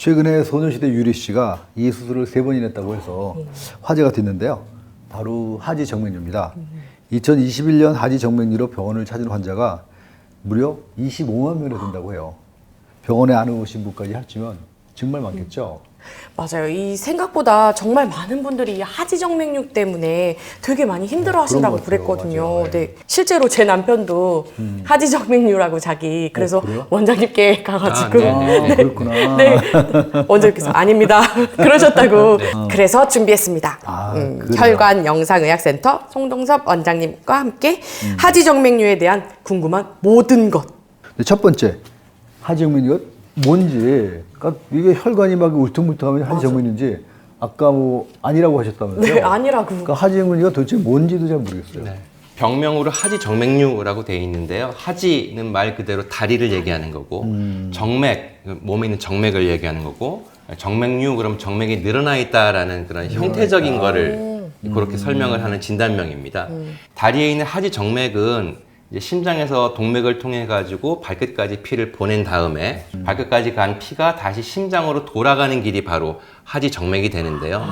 최근에 소녀시대 유리 씨가 이 수술을 3번이나 했다고 해서 화제가 됐는데요. 바로 하지 정맥류입니다. 2021년 하지 정맥류로 병원을 찾은 환자가 무려 25만 명이나 된다고 해요. 병원에 안 오신 분까지 합치면 정말 많겠죠. 맞아요. 이 생각보다 정말 많은 분들이 이 하지정맥류 때문에 되게 많이 힘들어하신다고 그런 것 같아요. 그랬거든요. 맞아요. 네, 실제로 제 남편도 하지정맥류라고 그래서 그래요? 원장님께 가가지고 아, 그렇구나. 네, 원장님께서 아닙니다 그러셨다고. 그래서 준비했습니다. 아, 그래요? 혈관 영상의학센터 송동섭 원장님과 함께 하지정맥류에 대한 궁금한 모든 것. 근데 첫 번째, 하지 정맥류가 뭔지, 그러니까 이게 혈관이 막 울퉁불퉁하면 하지 정맥류인지 아까 뭐 아니라고 하셨다면서요? 네, 아니라고. 그러니까 하지 정맥류가 도대체 뭔지도 잘 모르겠어요. 네. 병명으로 하지 정맥류라고 되어 있는데요. 하지는 말 그대로 다리를 얘기하는 거고, 정맥, 몸에 있는 정맥을 얘기하는 거고, 정맥류 그럼 정맥이 늘어나 있다라는 그런 형태적인 거를 그렇게 설명을 하는 진단명입니다. 다리에 있는 하지 정맥은 이제 심장에서 동맥을 통해 가지고 발끝까지 피를 보낸 다음에 발끝까지 간 피가 다시 심장으로 돌아가는 길이 바로 하지 정맥이 되는데요.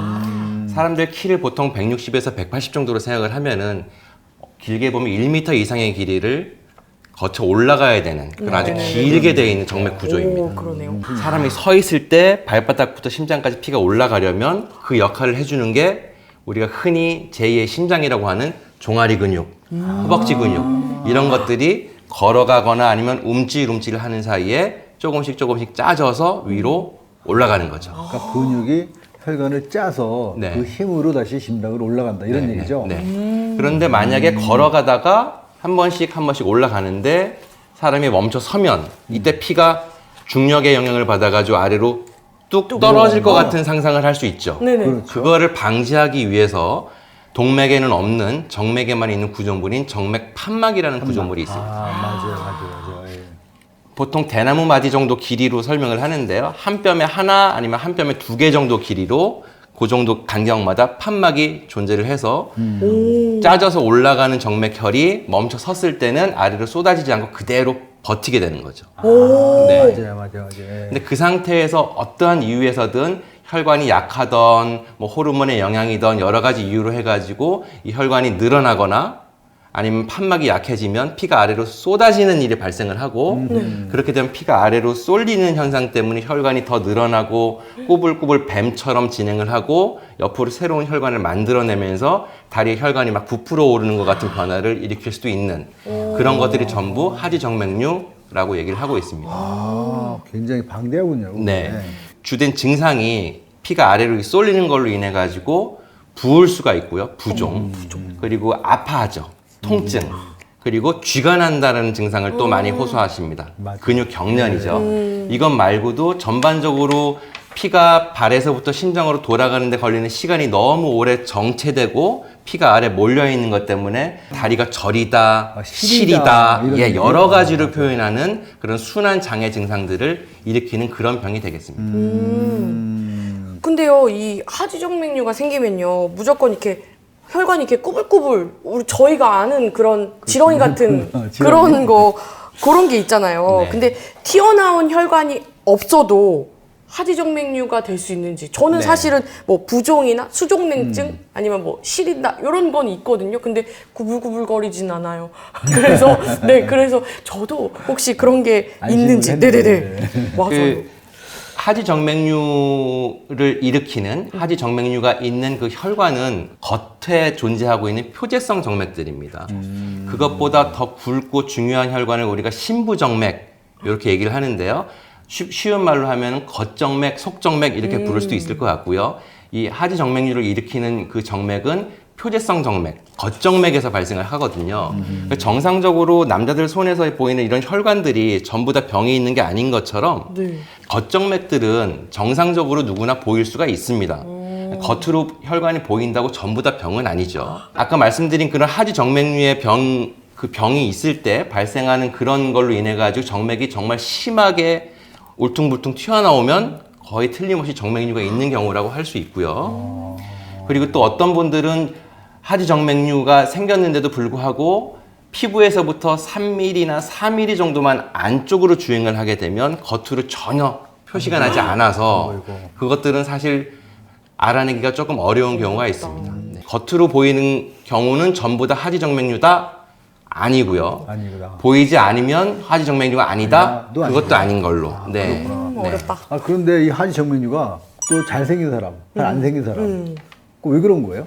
사람들 키를 보통 160에서 180 정도로 생각을 하면은 길게 보면 1m 이상의 길이를 거쳐 올라가야 되는 그런 아주 길게 되어 있는 정맥 구조입니다. 오, 그러네요. 사람이 서 있을 때 발바닥부터 심장까지 피가 올라가려면 그 역할을 해주는 게 우리가 흔히 제2의 심장이라고 하는 종아리 근육, 허벅지 근육 이런 것들이 걸어가거나 아니면 움찔움찔 하는 사이에 조금씩 짜져서 위로 올라가는 거죠. 그러니까 근육이 혈관을 짜서 네. 그 힘으로 다시 심장으로 올라간다 이런 네, 얘기죠. 네. 그런데 만약에 걸어가다가 한 번씩 올라가는데 사람이 멈춰 서면 이때 피가 중력의 영향을 받아가지고 아래로 뚝 떨어질 것 같은 상상을 할 수 있죠. 네네. 그렇죠. 그거를 방지하기 위해서 동맥에는 없는 정맥에만 있는 구조물인 정맥 판막이라는 구조물이 있습니다. 맞아요. 예. 보통 대나무 마디 정도 길이로 설명을 하는데요. 한 뼘에 하나 아니면 한 뼘에 2개 정도 길이로 그 정도 간격마다 판막이 존재를 해서 짜져서 올라가는 정맥혈이 멈춰 섰을 때는 아래로 쏟아지지 않고 그대로 버티게 되는 거죠. 네. 맞아요. 예. 근데 그 상태에서 어떠한 이유에서든 혈관이 약하던 뭐 호르몬의 영향이던 여러 가지 이유로 해가지고 이 혈관이 늘어나거나 아니면 판막이 약해지면 피가 아래로 쏟아지는 일이 발생을 하고 그렇게 되면 피가 아래로 쏠리는 현상 때문에 혈관이 더 늘어나고 꾸불꾸불 뱀처럼 진행을 하고 옆으로 새로운 혈관을 만들어내면서 다리에 혈관이 막 부풀어 오르는 것 같은 변화를 일으킬 수도 있는 그런 것들이 전부 하지정맥류라고 얘기를 하고 있습니다. 굉장히 방대하군요. 네. 주된 증상이 피가 아래로 쏠리는 걸로 인해 가지고 부을 수가 있고요. 부종. 그리고 아파하죠. 통증. 그리고 쥐가 난다는 증상을 또 많이 호소하십니다. 맞아요. 근육 경련이죠. 이것 말고도 전반적으로 피가 발에서부터 심장으로 돌아가는데 걸리는 시간이 너무 오래 정체되고 피가 아래 몰려있는 것 때문에 다리가 저리다, 시리다, 이런 예, 여러 얘기죠. 가지로 표현하는 그런 순환 장애 증상들을 일으키는 그런 병이 되겠습니다. 근데요, 이 하지정맥류가 생기면요, 무조건 이렇게 혈관이 이렇게 꾸불꾸불, 저희가 아는 그런 지렁이 같은 지렁이? 그런 게 있잖아요. 네. 근데 튀어나온 혈관이 없어도 하지정맥류가 될 수 있는지. 저는 네. 사실은 뭐 부종이나 수족냉증 아니면 뭐 시린다 이런 건 있거든요. 근데 구불구불거리진 않아요. 그래서 저도 혹시 그런 게 안심을 있는지. 했는데. 네네네. 맞아요. 그 하지정맥류를 일으키는 하지정맥류가 있는 그 혈관은 겉에 존재하고 있는 표재성 정맥들입니다. 그것보다 더 굵고 중요한 혈관을 우리가 심부정맥 이렇게 얘기를 하는데요. 쉬운 말로 하면 겉정맥, 속정맥 이렇게 부를 수도 있을 것 같고요. 이 하지정맥류를 일으키는 그 정맥은 표재성 정맥, 겉정맥에서 발생을 하거든요. 그러니까 정상적으로 남자들 손에서 보이는 이런 혈관들이 전부 다 병이 있는 게 아닌 것처럼 네. 겉정맥들은 정상적으로 누구나 보일 수가 있습니다. 겉으로 혈관이 보인다고 전부 다 병은 아니죠. 아까 말씀드린 그런 하지정맥류의 그 병이 있을 때 발생하는 그런 걸로 인해 가지고 정맥이 정말 심하게 울퉁불퉁 튀어나오면 거의 틀림없이 정맥류가 있는 경우라고 할 수 있고요. 그리고 또 어떤 분들은 하지정맥류가 생겼는데도 불구하고 피부에서부터 3mm나 4mm 정도만 안쪽으로 주행을 하게 되면 겉으로 전혀 표시가 나지 않아서 어이구. 그것들은 사실 알아내기가 조금 어려운 경우가 있습니다. 네. 겉으로 보이는 경우는 전부 다 하지정맥류다 아니고요. 아니구나. 보이지 않으면 하지정맥류가 아니다. 아니다도 그것도 아니다. 아닌 걸로. 네. 어렵다. 아, 그런데 이 하지정맥류가 또 잘생긴 사람, 잘 안 생긴 사람. 왜 그런 거예요?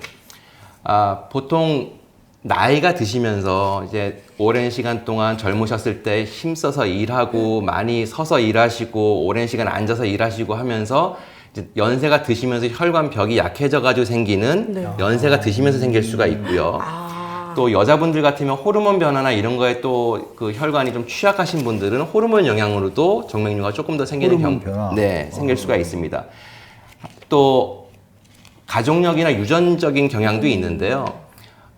보통 나이가 드시면서 이제 오랜 시간 동안 젊으셨을 때 힘써서 일하고 많이 서서 일하시고 오랜 시간 앉아서 일하시고 하면서 이제 연세가 드시면서 혈관벽이 약해져 가지고 생기는 네. 연세가 드시면서 생길 수가 있고요. 또 여자분들 같으면 호르몬 변화나 이런 거에 또 그 혈관이 좀 취약하신 분들은 호르몬 영향으로도 정맥류가 조금 더 생기는 호르몬 경우, 변화. 네, 생길 수가 있습니다. 또 가족력이나 유전적인 경향도 있는데요.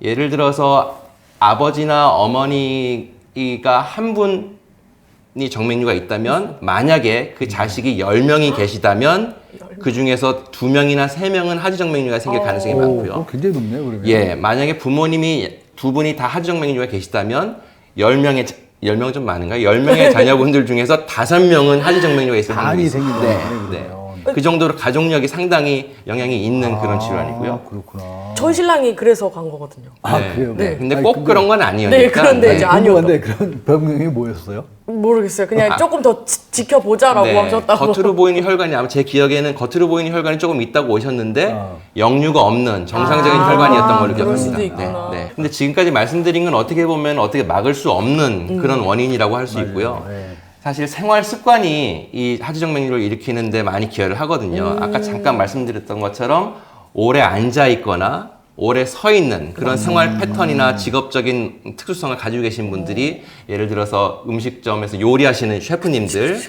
예를 들어서 아버지나 어머니가 한 분이 정맥류가 있다면 만약에 그 자식이 10명이 계시다면 그 중에서 2명이나 3명은 하지정맥류가 생길 가능성이 많고요. 굉장히 높네요, 그러면. 예, 만약에 부모님이 두 분이 다 하지정맥류가 계시다면 10명은 좀 많은가요? 10명의 자녀분들 중에서 5명은 하지정맥류가 있을 많이 확률이 생긴다. 네, 그러면. 네. 그 정도로 가족력이 상당히 영향이 있는 그런 질환이고요. 그렇구나. 저희 신랑이 그래서 간 거거든요. 아, 네. 그래요? 네. 근데 아니, 꼭 그런 건 아니었니까. 네, 그런데 이제 궁금한데 그런 병명이 뭐였어요? 모르겠어요. 그냥 조금 더 지켜보자라고 네, 하셨다고. 겉으로 보이는 혈관이 아마 제 기억에는 겉으로 보이는 혈관이 조금 있다고 오셨는데 아. 역류가 없는 정상적인 혈관이었던 걸로 그럴 기억합니다. 수도 있구나. 네. 근데 지금까지 말씀드린 건 어떻게 보면 어떻게 막을 수 없는 그런 원인이라고 할 수 있고요. 네. 사실 생활 습관이 이 하지정맥류를 일으키는데 많이 기여를 하거든요. 아까 잠깐 말씀드렸던 것처럼 오래 앉아 있거나 오래 서 있는 그런 생활 패턴이나 직업적인 특수성을 가지고 계신 분들이 예를 들어서 음식점에서 요리하시는 셰프님들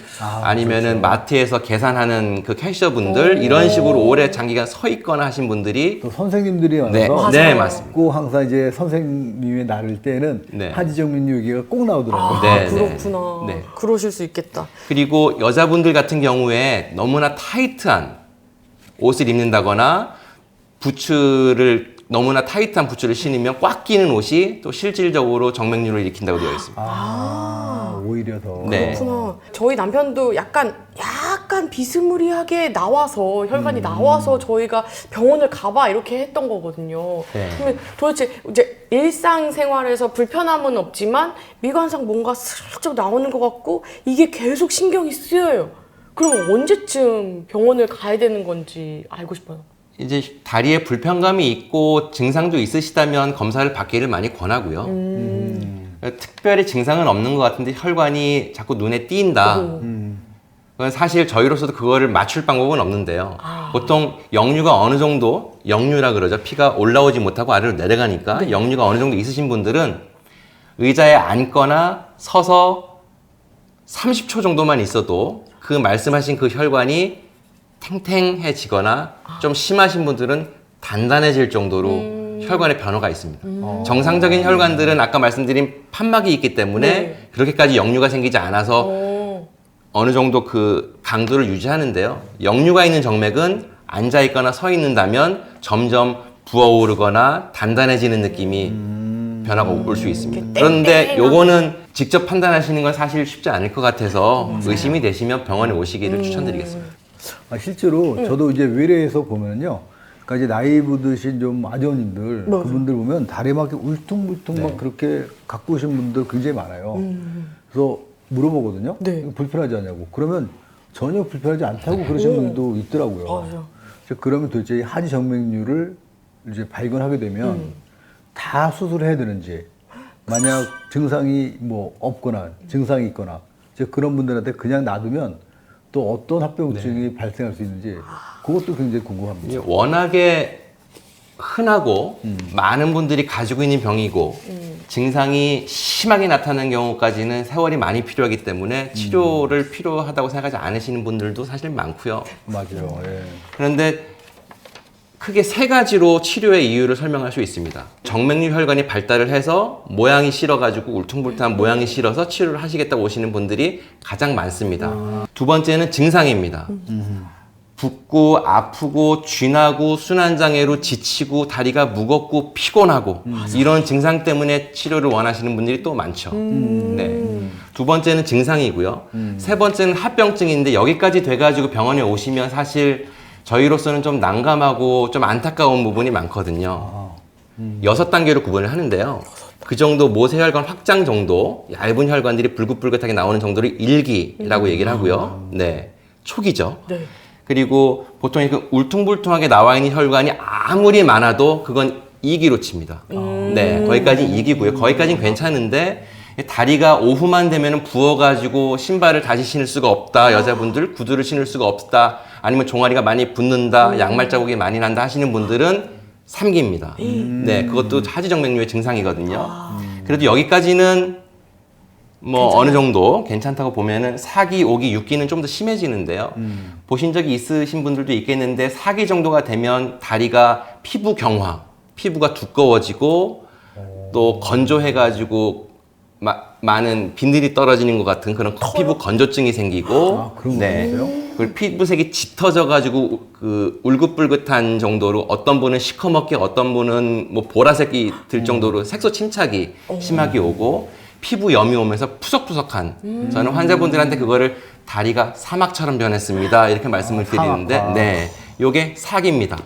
아니면은 마트에서 계산하는 그 캐셔분들 이런 식으로 오래 장기간 서 있거나 하신 분들이 또 선생님들이 네, 많아서 네 맞습니다. 꼭 항상 이제 선생님이 나를 때는 네. 하지정맥류 얘기가 꼭 나오더라고요. 네, 그렇구나. 네. 그러실 수 있겠다. 그리고 여자분들 같은 경우에 너무나 타이트한 옷을 입는다거나 부츠를 너무나 타이트한 부츠를 신으면 꽉 끼는 옷이 또 실질적으로 정맥류를 일으킨다고 되어 있습니다. 오히려 더. 네. 그렇구나. 저희 남편도 약간 비스무리하게 나와서 혈관이 나와서 저희가 병원을 가봐 이렇게 했던 거거든요. 네. 그러면 도대체 이제 일상생활에서 불편함은 없지만 미관상 뭔가 슬쩍 나오는 것 같고 이게 계속 신경이 쓰여요. 그럼 언제쯤 병원을 가야 되는 건지 알고 싶어요. 이제 다리에 불편감이 있고 증상도 있으시다면 검사를 받기를 많이 권하고요. 특별히 증상은 없는 것 같은데 혈관이 자꾸 눈에 띈다. 그건 사실 저희로서도 그거를 맞출 방법은 없는데요. 보통 역류가 어느 정도, 역류라 그러죠. 피가 올라오지 못하고 아래로 내려가니까 역류가 어느 정도 있으신 분들은 의자에 앉거나 서서 30초 정도만 있어도 그 말씀하신 그 혈관이 탱탱해지거나 좀 심하신 분들은 단단해질 정도로 혈관의 변화가 있습니다. 정상적인 혈관들은 아까 말씀드린 판막이 있기 때문에 네. 그렇게까지 역류가 생기지 않아서 어느 정도 그 강도를 유지하는데요. 역류가 있는 정맥은 앉아 있거나 서 있는다면 점점 부어오르거나 단단해지는 느낌이 변화가 올 수 있습니다. 그런데 요거는 직접 판단하시는 건 사실 쉽지 않을 것 같아서 의심이 되시면 병원에 오시기를 추천드리겠습니다. 실제로 저도 이제 외래에서 보면요. 그러니까 이제 나이 드신 좀 아주머님들 맞아요. 그분들 보면 다리 막 이렇게 울퉁불퉁 막 그렇게 갖고 오신 분들 굉장히 많아요. 그래서 물어보거든요. 네. 이거 불편하지 않냐고. 그러면 전혀 불편하지 않다고 그러신 분들도 있더라고요. 맞아. 그래서 그러면 도대체 이 하지정맥류를 이제 발견하게 되면 다 수술해야 되는지 만약 증상이 뭐 없거나 증상이 있거나 이제 그런 분들한테 그냥 놔두면 또 어떤 합병증이 발생할 수 있는지 그것도 굉장히 궁금합니다. 이게 워낙에 흔하고 많은 분들이 가지고 있는 병이고 증상이 심하게 나타나는 경우까지는 세월이 많이 필요하기 때문에 치료를 필요하다고 생각하지 않으시는 분들도 사실 많고요. 맞아요. 예. 그런데 크게 3가지로 치료의 이유를 설명할 수 있습니다. 정맥류 혈관이 발달을 해서 모양이 싫어가지고 울퉁불퉁한 모양이 싫어서 치료를 하시겠다고 오시는 분들이 가장 많습니다. 두 번째는 증상입니다. 붓고 아프고 쥐나고 순환장애로 지치고 다리가 무겁고 피곤하고 이런 증상 때문에 치료를 원하시는 분들이 또 많죠. 네. 두 번째는 증상이고요. 세 번째는 합병증인데 여기까지 돼가지고 병원에 오시면 사실 저희로서는 좀 난감하고 좀 안타까운 부분이 많거든요. 6단계로 구분을 하는데요. 그 정도 모세혈관 확장 정도, 얇은 혈관들이 불긋불긋하게 나오는 정도를 1기라고 얘기를 하고요. 네. 초기죠. 네. 그리고 보통 이렇게 울퉁불퉁하게 나와 있는 혈관이 아무리 많아도 그건 2기로 칩니다. 네, 거기까지 2기고요. 거기까지는 괜찮은데 다리가 오후만 되면 부어가지고 신발을 다시 신을 수가 없다. 여자분들 구두를 신을 수가 없다. 아니면 종아리가 많이 붓는다. 양말 자국이 많이 난다 하시는 분들은 3기입니다. 네, 그것도 하지정맥류의 증상이거든요. 그래도 여기까지는 뭐 어느 정도 괜찮다고 보면은 4기, 5기, 6기는 좀 더 심해지는데요. 보신 적이 있으신 분들도 있겠는데 4기 정도가 되면 다리가 피부 경화, 피부가 두꺼워지고 또 건조해가지고 많은 비늘이 떨어지는 것 같은 그런 피부 건조증이 생기고, 그런 거 있어요? 그리고 피부색이 짙어져가지고 그 울긋불긋한 정도로 어떤 분은 시커멓게 어떤 분은 뭐 보라색이 들 정도로 색소 침착이 심하게 오고 피부염이 오면서 푸석푸석한 저는 환자분들한테 그거를 다리가 사막처럼 변했습니다 이렇게 말씀을 드리는데 네, 요게 4기입니다.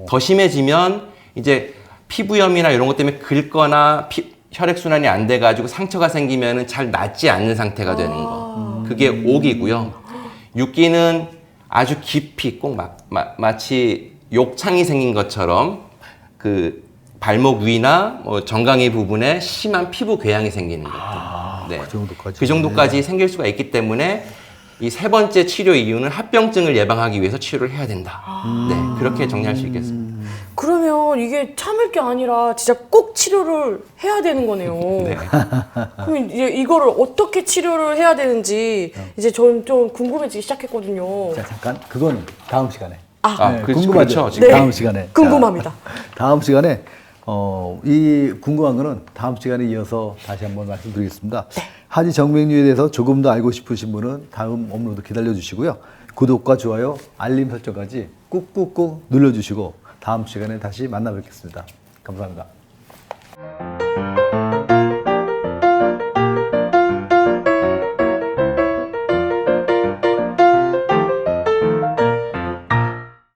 더 심해지면 이제 피부염이나 이런 것 때문에 긁거나 혈액순환이 안 돼가지고 상처가 생기면은 잘 낫지 않는 상태가 되는 거. 그게 5기고요. 6기는 아주 깊이 꼭 마치 욕창이 생긴 것처럼 그 발목 위나 뭐 정강이 부분에 심한 피부 궤양이 생기는 것들. 네. 그 정도까지. 그 정도까지 생길 수가 있기 때문에 이 세 번째 치료 이유는 합병증을 예방하기 위해서 치료를 해야 된다. 네, 그렇게 정리할 수 있겠습니다. 그러면 이게 참을 게 아니라 진짜 꼭 치료를 해야 되는 거네요. 네. 그럼 이제 이거를 어떻게 치료를 해야 되는지 이제 저는 좀 궁금해지기 시작했거든요. 자, 잠깐 그건 다음 시간에. 그렇죠. 궁금하죠? 지금. 네. 다음 시간에. 궁금합니다. 자, 다음 시간에 이 궁금한 거는 다음 시간에 이어서 다시 한번 말씀드리겠습니다. 하지 정맥류에 대해서 조금 더 알고 싶으신 분은 다음 업로드 기다려 주시고요. 구독과 좋아요, 알림 설정까지 꾹꾹꾹 눌러주시고 다음 시간에 다시 만나 뵙겠습니다. 감사합니다.